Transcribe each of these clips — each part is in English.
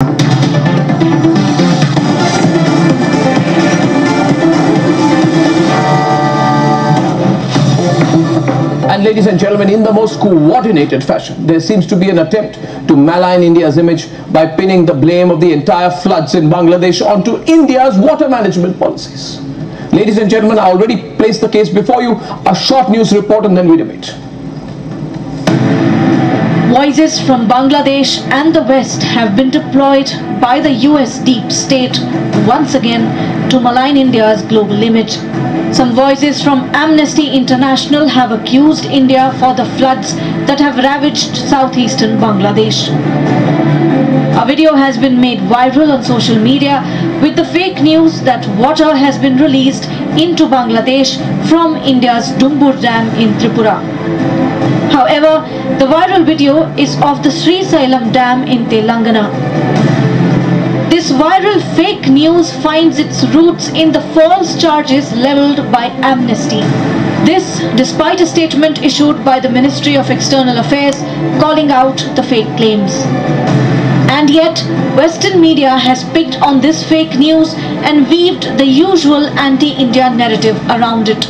And ladies and gentlemen, in the most coordinated fashion, there seems to be an attempt to malign India's image by pinning the blame of the entire floods in Bangladesh onto India's water management policies. Ladies and gentlemen, I already placed the case before you. A short news report and then we debate. Voices from Bangladesh and the West have been deployed by the US deep state once again to malign India's global image. Some voices from Amnesty International have accused India for the floods that have ravaged southeastern Bangladesh. A video has been made viral on social media with the fake news that water has been released into Bangladesh from India's Dumbur Dam in Tripura. However, the viral video is of the Sri Sailam Dam in Telangana. This viral fake news finds its roots in the false charges leveled by Amnesty. This despite a statement issued by the Ministry of External Affairs calling out the fake claims. And yet, Western media has picked on this fake news and weaved the usual anti-India narrative around it.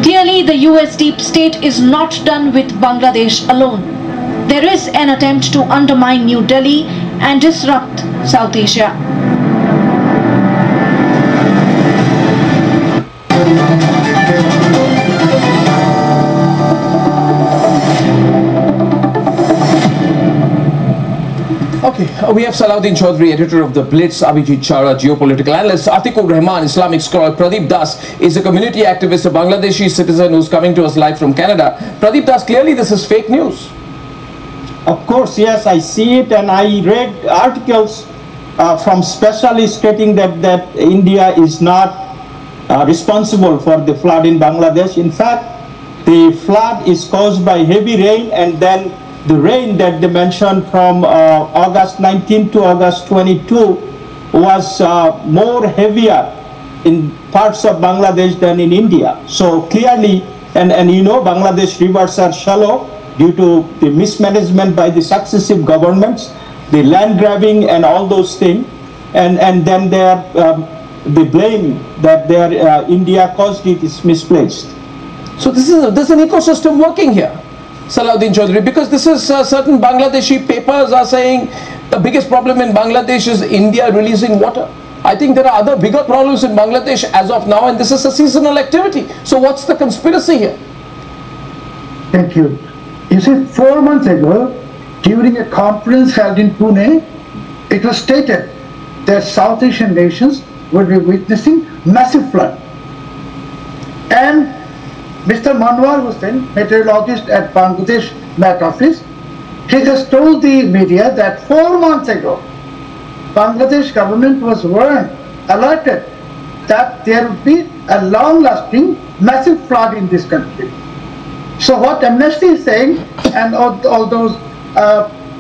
Clearly, the US deep state is not done with Bangladesh alone. There is an attempt to undermine New Delhi and disrupt South Asia. Okay, we have Salahuddin Chaudhary, editor of The Blitz, Abhijit Chawla, geopolitical analyst, Atikur Rahman, Islamic scholar, Pradeep Das is a community activist, a Bangladeshi citizen who's coming to us live from Canada. Pradeep Das, clearly this is fake news. Of course, yes, I see it, and I read articles from specialists stating that India is not responsible for the flood in Bangladesh. In fact, the flood is caused by heavy rain, and then the rain that they mentioned from August 19 to August 22 was more heavier in parts of Bangladesh than in India. So clearly, and you know, Bangladesh rivers are shallow due to the mismanagement by the successive governments, the land grabbing and all those things, and then the blame that India caused it is misplaced. So this is an ecosystem working here, Salahuddin Chaudhary, because this is certain Bangladeshi papers are saying the biggest problem in Bangladesh is India releasing water. I think there are other bigger problems in Bangladesh as of now, and this is a seasonal activity. So what's the conspiracy here? Thank you. You see, 4 months ago, during a conference held in Pune, it was stated that South Asian nations would be witnessing massive flood. And Mr. Manwar Hussain, meteorologist at Bangladesh Met Office, he has told the media that 4 months ago, Bangladesh government was warned, alerted that there would be a long-lasting massive flood in this country. So what Amnesty is saying, and all those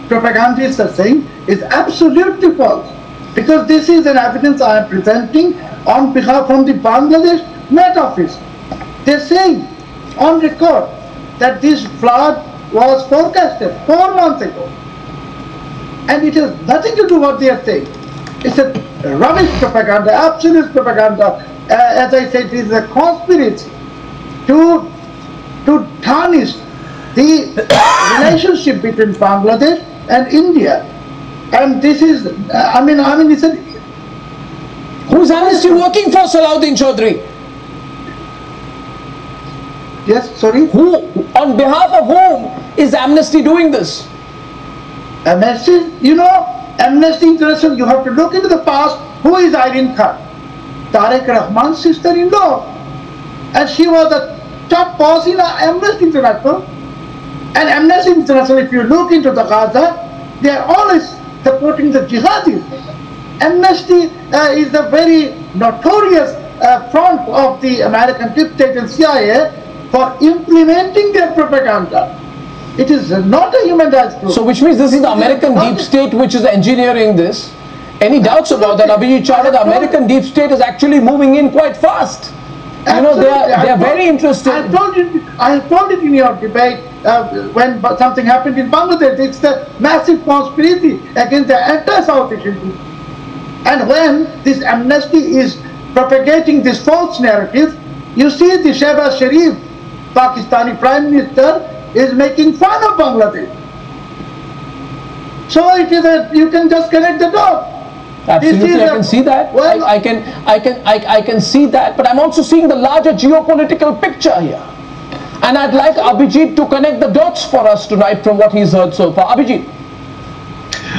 propagandists are saying, is absolutely false. Because this is an evidence I am presenting on behalf from the Bangladesh Met Office. They're saying on record that this flood was forecasted 4 months ago. And it has nothing to do what they are saying. It's a rubbish propaganda, absolute propaganda. As I said, it is a conspiracy to tarnish the relationship between Bangladesh and India. And this is, I mean, it's a... Who's Amnesty working for, Salahuddin Chaudhary? Yes, sorry? Who, on behalf of whom is Amnesty doing this? Amnesty, you know, Amnesty International, you have to look into the past. Who is Irene Khan? Tariq Rahman's sister-in-law. And she was the top boss in Amnesty International. And Amnesty International, if you look into the Gaza, they are always supporting the jihadis. Amnesty is a very notorious front of the American deep state and CIA for implementing their propaganda. It is not a human rights group. So which means this is the American deep state which is engineering this. Any doubts about that, Abhijit Chawla? The American deep state is actually moving in quite fast. You know, they are very interested. I have told it in your debate when something happened in Bangladesh. It's the massive conspiracy against the entire South Asian people. And when this amnesty is propagating this false narrative, you see the Shehbaz Sharif, Pakistani Prime Minister, is making fun of Bangladesh. So it is you can just connect the dots. Absolutely, I can see that. Well, I can see that, but I'm also seeing the larger geopolitical picture here. And I'd like Abhijit to connect the dots for us tonight from what he's heard so far. Abhijit.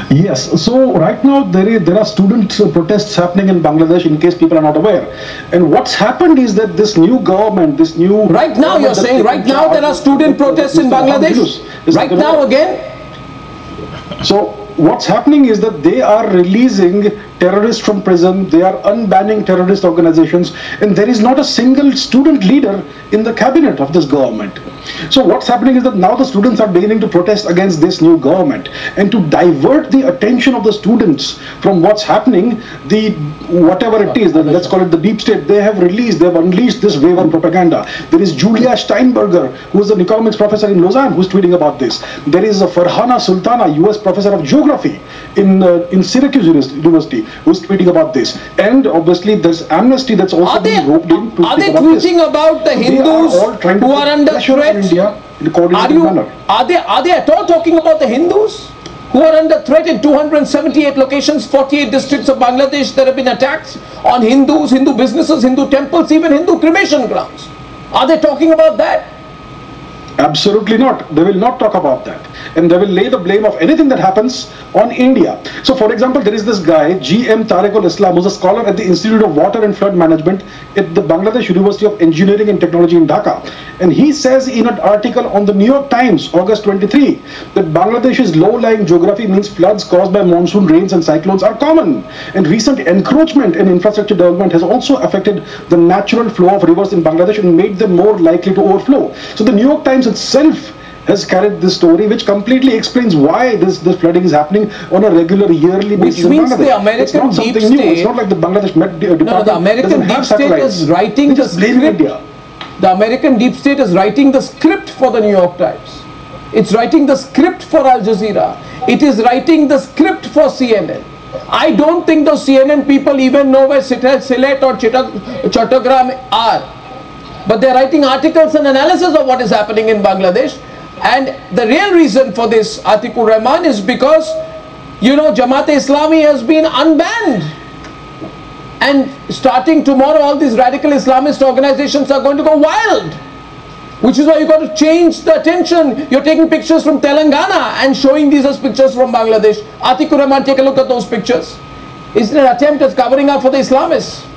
Yes, so right now there are student protests happening in Bangladesh, in case people are not aware. And what's happened is that this new government, this new... Right now you're saying, right now there are student protests in Bangladesh? Right now again? So what's happening is that they are releasing terrorists from prison, they are unbanning terrorist organizations, and there is not a single student leader in the cabinet of this government. So what's happening is that now the students are beginning to protest against this new government, and to divert the attention of the students from what's happening, the whatever it is, let's call it the deep state, they have unleashed this wave of propaganda. There is Julia Steinberger, who is an economics professor in Lausanne, who's tweeting about this. There is Farhana Sultana, US professor of geography in Syracuse University, who's tweeting about this. And obviously there's Amnesty that's also being roped in to Are they tweeting about the Hindus who are under threat? India in a coordinated manner. Are they at all talking about the Hindus who are under threat in 278 locations, 48 districts of Bangladesh? There have been attacks on Hindus, Hindu businesses, Hindu temples, even Hindu cremation grounds. Are they talking about that? Absolutely not. They will not talk about that. And they will lay the blame of anything that happens on India. So for example, there is this guy, G.M. Tariqul Islam, who's a scholar at the Institute of Water and Flood Management at the Bangladesh University of Engineering and Technology in Dhaka. And he says in an article on the New York Times, August 23, that Bangladesh's low-lying geography means floods caused by monsoon rains and cyclones are common. And recent encroachment in infrastructure development has also affected the natural flow of rivers in Bangladesh and made them more likely to overflow. So the New York Times itself has carried this story, which completely explains why this flooding is happening on a regular yearly basis. Which means the American deep state... New. It's not like the Bangladesh Met Department. No, the American deep state is writing the script. The American deep state is writing the script for the New York Times. It's writing the script for Al Jazeera. It is writing the script for CNN. I don't think those CNN people even know where Sylhet or Chattogram are. But they're writing articles and analysis of what is happening in Bangladesh. And the real reason for this, Atikur Rahman, is because, you know, Jamaat-e-Islami has been unbanned. And starting tomorrow, all these radical Islamist organizations are going to go wild. Which is why you've got to change the attention. You're taking pictures from Telangana and showing these as pictures from Bangladesh. Atikur Rahman, take a look at those pictures. It's an attempt at covering up for the Islamists.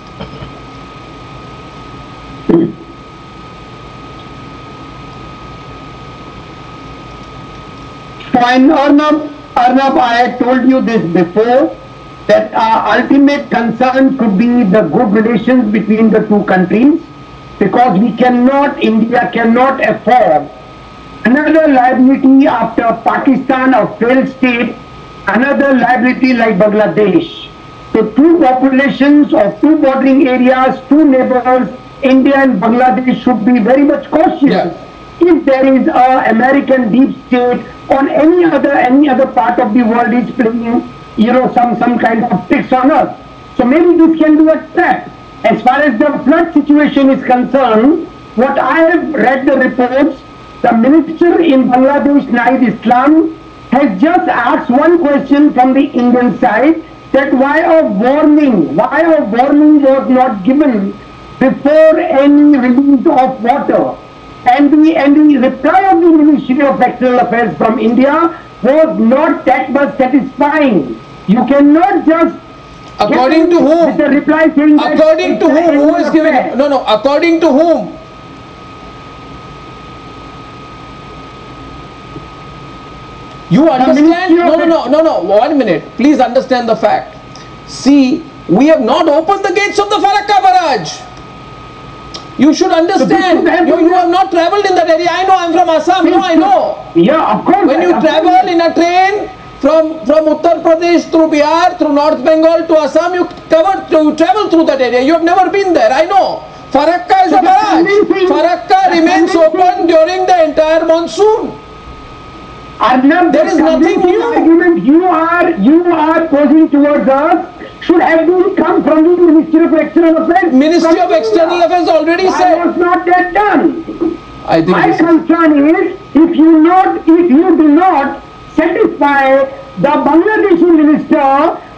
And Arnab, I had told you this before, that our ultimate concern could be the good relations between the two countries, because India cannot afford another liability after Pakistan, a failed state, another liability like Bangladesh. So two populations of two bordering areas, two neighbors, India and Bangladesh, should be very much cautious. Yeah. If there is an American deep state on any other part of the world is playing, you know, some kind of tricks on us. So maybe this can be a trap. As far as the flood situation is concerned, what I have read the reports, the minister in Bangladesh, Naid Islam, has just asked one question from the Indian side, that why a warning was not given before any release of water. And the reply of the Ministry of External Affairs from India was not that much satisfying. You cannot just... According to whom? With the reply saying according to whom? Who is giving it? No, according to whom? You understand? No, 1 minute. Please understand the fact. See, we have not opened the gates of the Farakka Barrage. You should understand. You have not travelled in that area. I know, I'm from Assam. No, I know. Yeah, of course. When you travel in a train from Uttar Pradesh through Bihar, through North Bengal to Assam, you travel through that area. You have never been there. I know. Farakka is a barrage. Farakka remains open during the entire monsoon. Arnab, There is nothing new. Argument you are posing towards us should have come from the Ministry of External Affairs. Ministry of External Affairs already Why said. was not that done? I think My this is- concern is if you do not satisfy the Bangladeshi minister,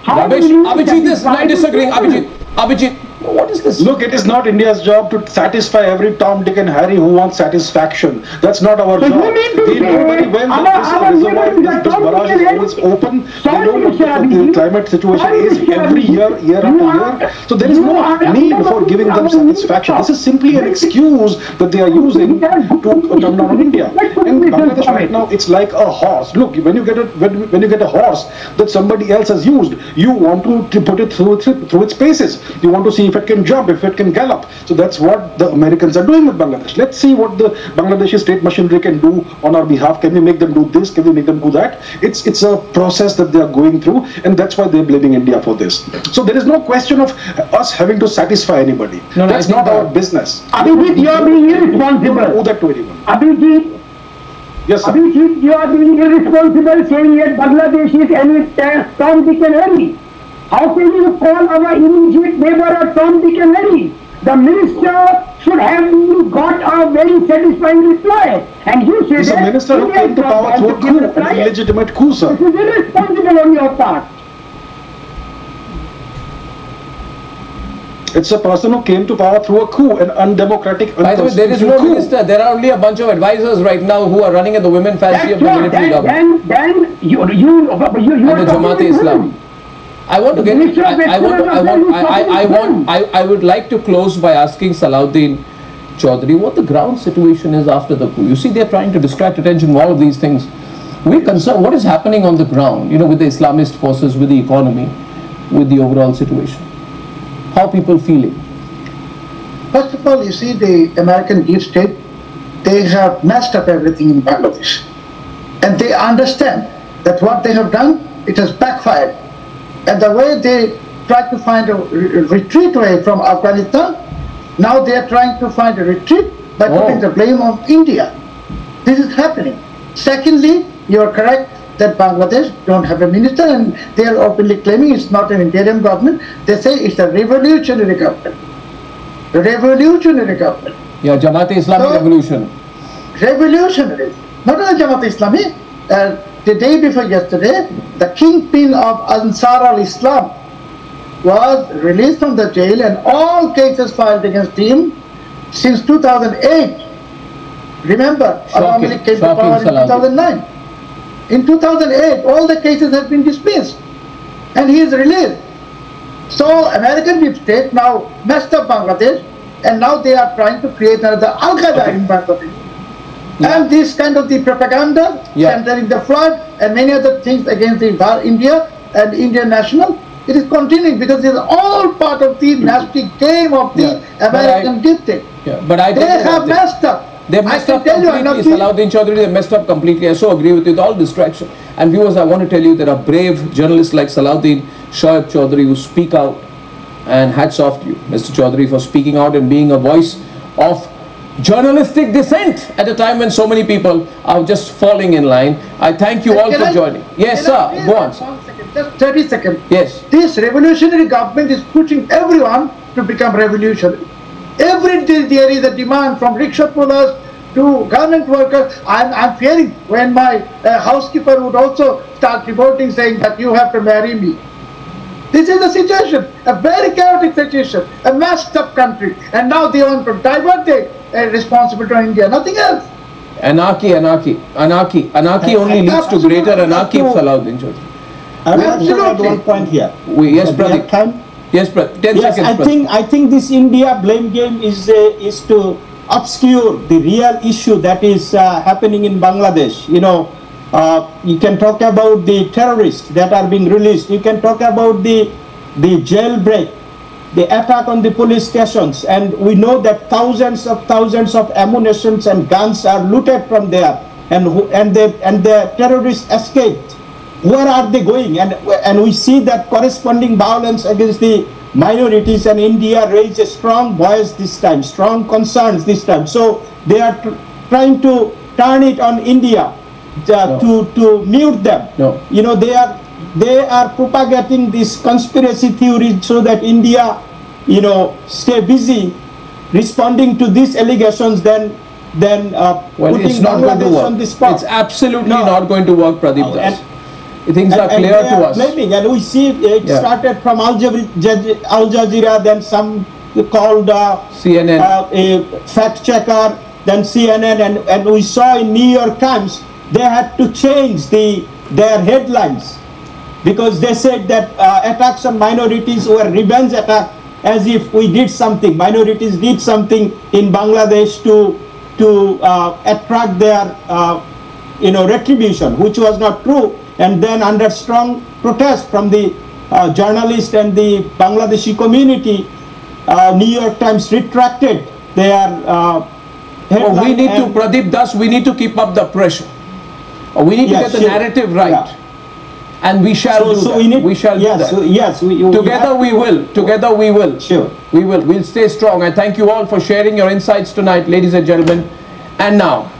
how Ramesh, will you Abhijit is satisfy not disagreeing. the Abhijit, what is this? Look, it is not India's job to satisfy every Tom, Dick and Harry who wants satisfaction. That's not our So job. you mean to We know say very well our that this reservoir, neighbors are this Tom, barrage Dick is and always Harry? open. We Sorry, know what Mr. the Abhijit. climate situation Sorry, is Mr. every year, Abhijit. year You after are- year. So there is you no are need under for giving them our satisfaction. This is simply an excuse that they are using to come down on India. In Bangladesh right now, it's like a horse. Look, when you get a horse that somebody else has used, you want to put it through its paces. You want to see if it can jump, if it can gallop. So that's what the Americans are doing with Bangladesh. Let's see what the Bangladeshi state machinery can do on our behalf. Can we make them do this? Can we make them do that? It's a process that they are going through, and that's why they're blaming India for this. So there is no question of us having to satisfy anybody. No, That's I think not our that- business. Abhijit, you are being We don't irresponsible. owe that to anyone. Abhijit, Yes, sir. Abhijit, you are being irresponsible saying that Bangladesh is any Tom, Dick and Harry. How can you call our immediate neighbor a Tom, Dick and Harry? The minister should have got a very satisfying reply. And you say He's a that minister who India came is to not power going through a to give coup, reply. an illegitimate coup, sir. This is irresponsible on your part. It's a person who came to power through a coup, an undemocratic, By the way, there is no unconstitutional coup. minister. There are only a bunch of advisors right now who are running at the women fancy of the military government Then you and are the talking Jamaat with Islam. whom? I want to get. Minister of I would like to close by asking Salahuddin Chaudhary what the ground situation is after the coup. You see, they're trying to distract attention from all of these things. We're concerned what is happening on the ground. With the Islamist forces, with the economy, with the overall situation. How people feeling? First of all, you see, the American deep state, they have messed up everything in Bangladesh. And they understand that what they have done, it has backfired. And the way they tried to find a retreat way from Afghanistan, now they are trying to find a retreat by putting the blame on India. This is happening. Secondly, you are correct that Bangladesh don't have a minister, and they are openly claiming it's not an interim government. They say it's a revolutionary government. Revolutionary government. Yeah, Jamaat Islami So- revolution. Revolutionary. Not only Jamaat Islami. The day before yesterday, the kingpin of Ansar al-Islam was released from the jail, and all cases filed against him since 2008. Remember, Awami League came to Shocking, power in Salahuddin. 2009. In 2008, all the cases have been dismissed, and he is released. So American deep state now messed up Bangladesh, and now they are trying to create another Al-Qaeda in Bangladesh. And this kind of the propaganda, centering the flood and many other things against India and Indian national, it is continuing because it is all part of the nasty game of the American deep state. Yeah, but I They tell you one have thing. messed up. They messed I up can tell you, completely, Anaki, Salahuddin Chaudhary, they messed up completely. I so agree with you, with all distraction. And viewers, I want to tell you, there are brave journalists like Salahuddin Shoaib Chaudhary who speak out, and hats off to you, Mr. Chaudhary, for speaking out and being a voice of journalistic dissent at a time when so many people are just falling in line. I thank you all for joining. Yes, sir, go on, sir. 1 second, just 30 seconds. Yes. This revolutionary government is pushing everyone to become revolutionary. Every day there is a demand from rickshaw pullers to government workers. I'm fearing when my housekeeper would also start reporting saying that you have to marry me. This is the situation, a very chaotic situation, a messed up country, and now they want to divert the responsibility to India, nothing else. Anarchy only leads to greater anarchy, Salahuddin Chaudhary. I want to add Absolutely. one point here. Yes, Do we have Pradeep. time? Yes, Pradeep. 10 Yes, seconds, Pradeep. I think this India blame game is to obscure the real issue that is happening in Bangladesh. You can talk about the terrorists that are being released. You can talk about the jailbreak, the attack on the police stations, and we know that thousands of ammunitions and guns are looted from there, and the terrorists escaped. Where are they going? And we see that corresponding violence against the minorities, and India raised a strong voice this time, strong concerns this time. So they are trying to turn it on India to mute them. No. You know, they are propagating this conspiracy theory so that India, you know, stay busy responding to these allegations, then well, putting it's not going to Bangladesh work. on the spot. It's absolutely No. not going to work, Pradeep Das. Things are And clear they to are us. blaming, and we see it started from Al Jazeera, then some called CNN. a fact checker, then CNN, and we saw in New York Times they had to change their headlines because they said that attacks on minorities were revenge attack, as if we did something, minorities did something in Bangladesh to attract their retribution, which was not true. And then under strong protest from the journalists and the Bangladeshi community, New York Times retracted their headline. We need to, Pradeep Das, we need to keep up the pressure. We need to get the narrative right. Yeah. And we shall do that. We shall do that. Yes, Together we will. Together we will. Sure. We will. We'll stay strong. I thank you all for sharing your insights tonight, ladies and gentlemen. And now,